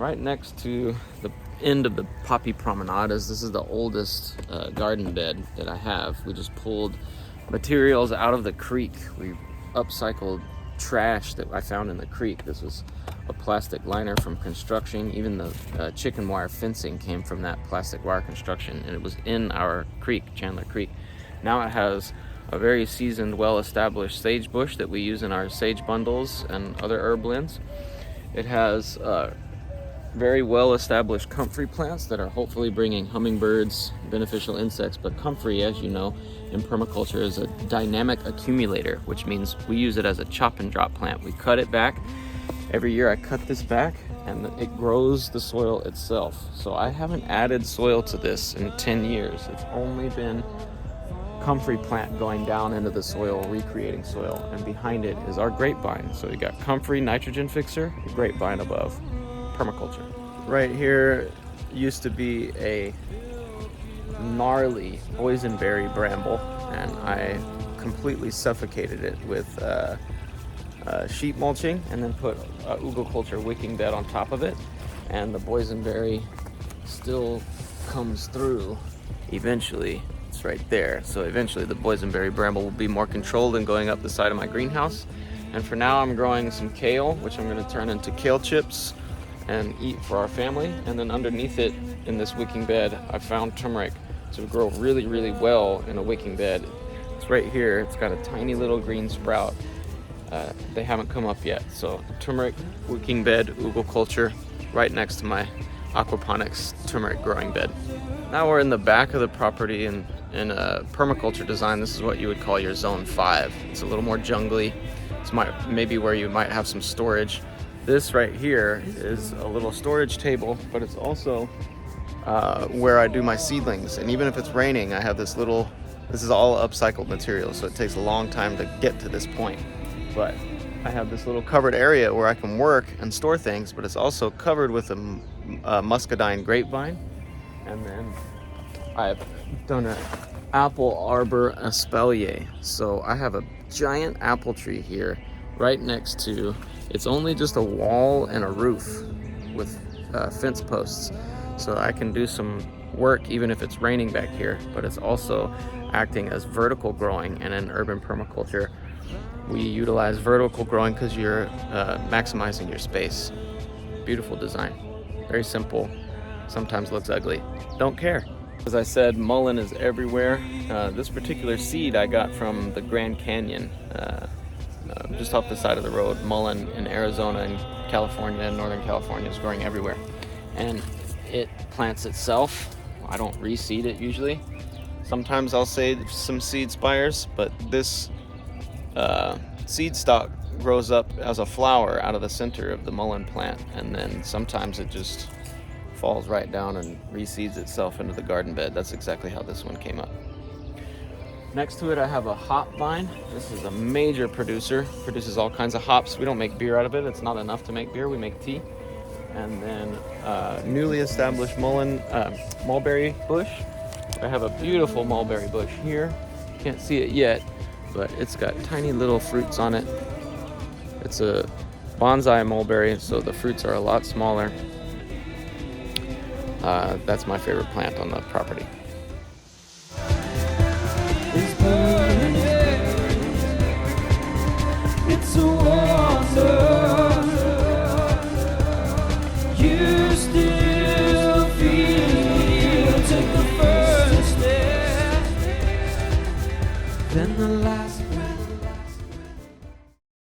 right next to the end of the poppy promenadas, this is the oldest garden bed that I have. We just pulled materials out of the creek. We upcycled trash that I found in the creek. This was a plastic liner from construction. Even the chicken wire fencing came from that plastic wire construction, and it was in our creek, Chandler Creek. Now it has a very seasoned, well-established sage bush that we use in our sage bundles and other herb blends. It has very well-established comfrey plants that are hopefully bringing hummingbirds, beneficial insects. But comfrey, as you know, in permaculture is a dynamic accumulator, which means we use it as a chop and drop plant. We cut it back. Every year I cut this back and it grows the soil itself. So I haven't added soil to this in 10 years. It's only been comfrey plant going down into the soil, recreating soil, and behind it is our grapevine. So you got comfrey, nitrogen fixer, grapevine above. Permaculture. Right here used to be a gnarly boysenberry bramble, and I completely suffocated it with sheet mulching and then put ugoculture wicking bed on top of it, and the boysenberry still comes through eventually. It's right there. So eventually the boysenberry bramble will be more controlled and going up the side of my greenhouse. And for now I'm growing some kale, which I'm going to turn into kale chips and eat for our family. And then underneath it in this wicking bed I found turmeric to grow really, really well in a wicking bed. It's right here. It's got a tiny little green sprout. They haven't come up yet. So turmeric wicking bed, ugoculture, right next to my aquaponics turmeric growing bed. Now we're in the back of the property, and in a permaculture design, this is what you would call your zone 5. It's a little more jungly. It's maybe where you might have some storage. This right here is a little storage table, but it's also where I do my seedlings. And even if it's raining, I have this is all upcycled material, so it takes a long time to get to this point. But I have this little covered area where I can work and store things, but it's also covered with a muscadine grapevine. And then I've done an apple arbor espalier. So I have a giant apple tree here right next to, it's only just a wall and a roof with fence posts. So I can do some work even if it's raining back here, but it's also acting as vertical growing. And in urban permaculture, we utilize vertical growing because you're maximizing your space. Beautiful design, very simple, sometimes looks ugly. Don't care. As I said, mullein is everywhere. This particular seed I got from the Grand Canyon, just off the side of the road. Mullein in Arizona and California and Northern California is growing everywhere. And it plants itself. I don't reseed it usually. Sometimes I'll save some seed spires, but this seed stock grows up as a flower out of the center of the mullein plant, and then sometimes it just falls right down and reseeds itself into the garden bed. That's exactly how this one came up. Next to it I have a hop vine. This is a major producer, produces all kinds of hops. We don't make beer out of it. It's not enough to make beer. We make tea. And then newly established mulberry bush. I have a beautiful mulberry bush here. Can't see it yet, but it's got tiny little fruits on it. It's a bonsai mulberry, so the fruits are a lot smaller. That's my favorite plant on the property. It's a wonder you still feel. Take the first step, then the